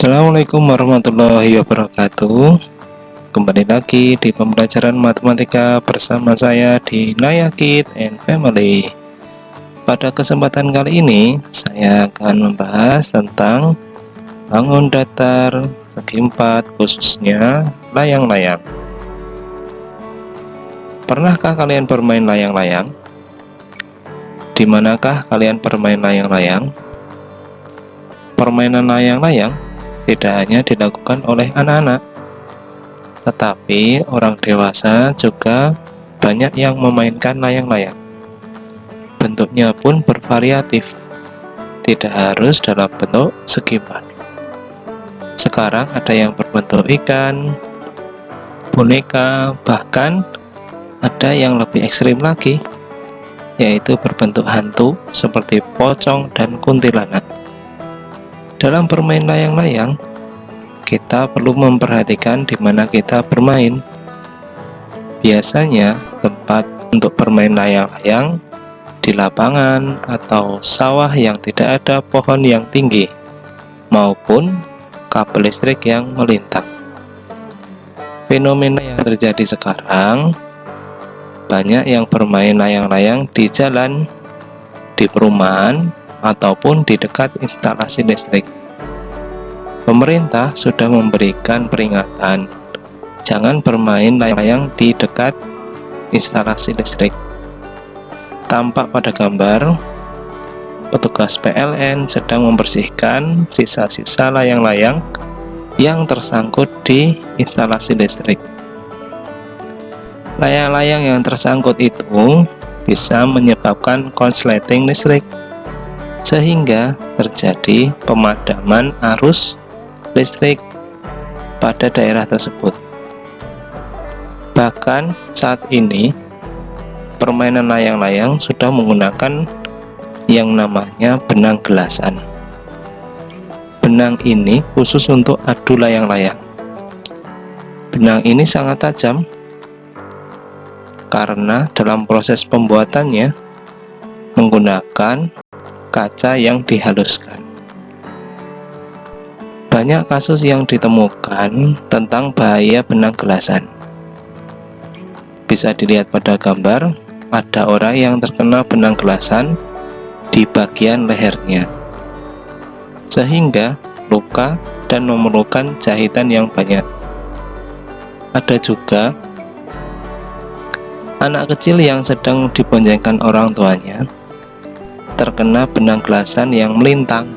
Assalamualaikum warahmatullahi wabarakatuh. Kembali lagi di pembelajaran matematika bersama saya di Naya Kids and Family. Pada kesempatan kali ini saya akan membahas tentang bangun datar segi 4, khususnya layang-layang. Pernahkah kalian bermain layang-layang? Di manakah kalian bermain layang-layang? Permainan layang-layang tidak hanya dilakukan oleh anak-anak, tetapi orang dewasa juga banyak yang memainkan layang-layang. Bentuknya pun bervariatif, tidak harus dalam bentuk segi empat. Sekarang ada yang berbentuk ikan, boneka, bahkan ada yang lebih ekstrim lagi, yaitu berbentuk hantu seperti pocong dan kuntilanak. Dalam bermain layang-layang, kita perlu memperhatikan di mana kita bermain. Biasanya tempat untuk bermain layang-layang di lapangan atau sawah yang tidak ada pohon yang tinggi maupun kabel listrik yang melintang. Fenomena yang terjadi sekarang, banyak yang bermain layang-layang di jalan, di perumahan, ataupun di dekat instalasi listrik. Pemerintah sudah memberikan peringatan, jangan bermain layang-layang di dekat instalasi listrik. Tampak pada gambar, petugas PLN sedang membersihkan sisa-sisa layang-layang yang tersangkut di instalasi listrik. Layang-layang yang tersangkut itu bisa menyebabkan konsleting listrik, sehingga terjadi pemadaman arus listrik pada daerah tersebut. Bahkan saat ini permainan layang-layang sudah menggunakan yang namanya benang gelasan. Benang ini khusus untuk adu layang-layang. Benang ini sangat tajam karena dalam proses pembuatannya menggunakan kaca yang dihaluskan. Banyak kasus yang ditemukan tentang bahaya benang gelasan. Bisa dilihat pada gambar, ada orang yang terkena benang gelasan di bagian lehernya, sehingga luka dan memerlukan jahitan yang banyak. Ada juga anak kecil yang sedang diboncengkan orang tuanya terkena benang gelasan yang melintang.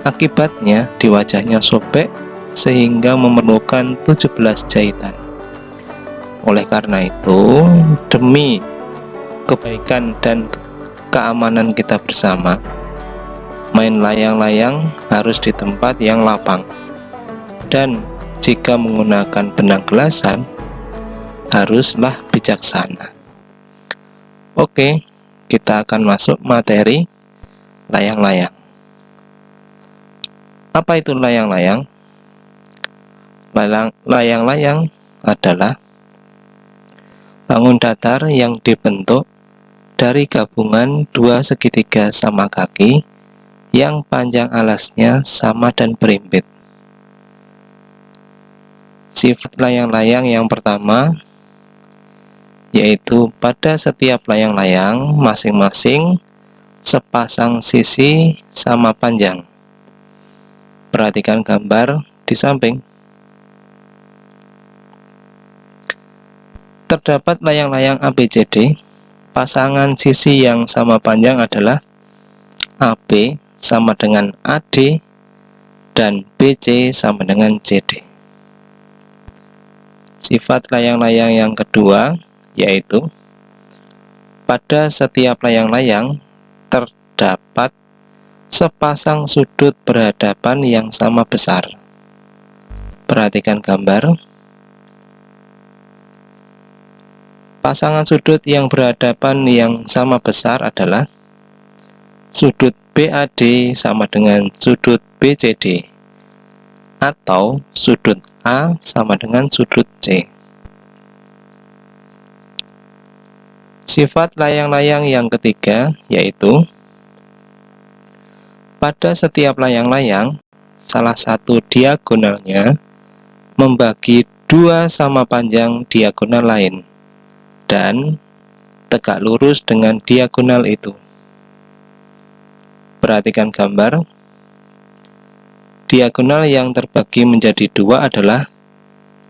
Akibatnya di wajahnya sobek sehingga memerlukan 17 jahitan. Oleh karena itu, demi kebaikan dan keamanan kita bersama, main layang-layang harus di tempat yang lapang. Dan jika menggunakan benang gelasan, haruslah bijaksana. Oke, kita akan masuk materi layang-layang. Apa itu layang-layang? Layang-layang adalah bangun datar yang dibentuk dari gabungan dua segitiga sama kaki yang panjang alasnya sama dan berimpit. Sifat layang-layang yang pertama yaitu pada setiap layang-layang masing-masing sepasang sisi sama panjang. Perhatikan gambar di samping. Terdapat layang-layang ABCD. Pasangan sisi yang sama panjang adalah AB sama dengan AD dan BC sama dengan CD. Sifat layang-layang yang kedua yaitu pada setiap layang-layang terdapat sepasang sudut berhadapan yang sama besar. Perhatikan gambar. Pasangan sudut yang berhadapan yang sama besar adalah sudut BAD sama dengan sudut BCD, atau sudut A sama dengan sudut C. Sifat layang-layang yang ketiga yaitu pada setiap layang-layang salah satu diagonalnya membagi dua sama panjang diagonal lain dan tegak lurus dengan diagonal itu. Perhatikan gambar. Diagonal yang terbagi menjadi dua adalah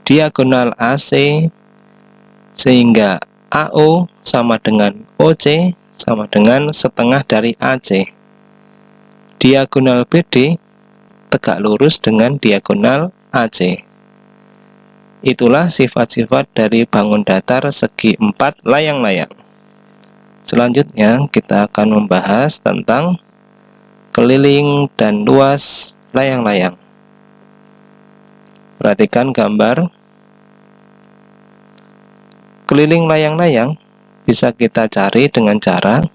diagonal AC, sehingga AO sama dengan OC sama dengan setengah dari AC. Diagonal BD tegak lurus dengan diagonal AC. Itulah sifat-sifat dari bangun datar segi 4 layang-layang. Selanjutnya kita akan membahas tentang keliling dan luas layang-layang. Perhatikan gambar. Keliling layang-layang bisa kita cari dengan cara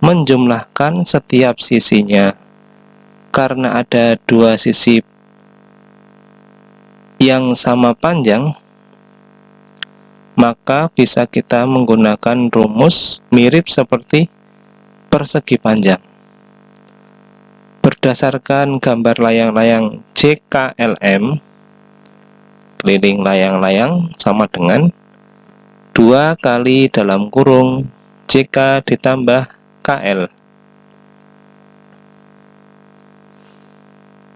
menjumlahkan setiap sisinya. Karena ada dua sisi yang sama panjang, maka bisa kita menggunakan rumus mirip seperti persegi panjang. Berdasarkan gambar layang-layang JKLM, keliling layang-layang sama dengan 2 kali dalam kurung JK ditambah KL.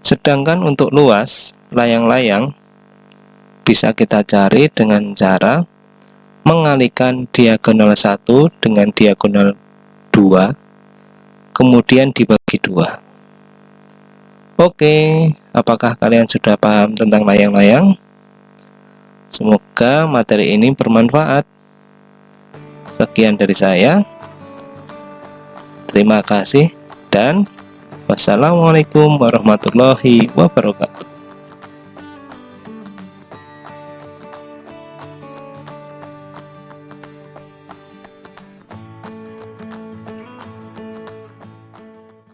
Sedangkan untuk luas layang-layang bisa kita cari dengan cara mengalihkan diagonal 1 dengan diagonal 2, kemudian dibagi 2. Oke, apakah kalian sudah paham tentang layang-layang? Semoga materi ini bermanfaat. Sekian dari saya. Terima kasih dan wassalamualaikum warahmatullahi wabarakatuh.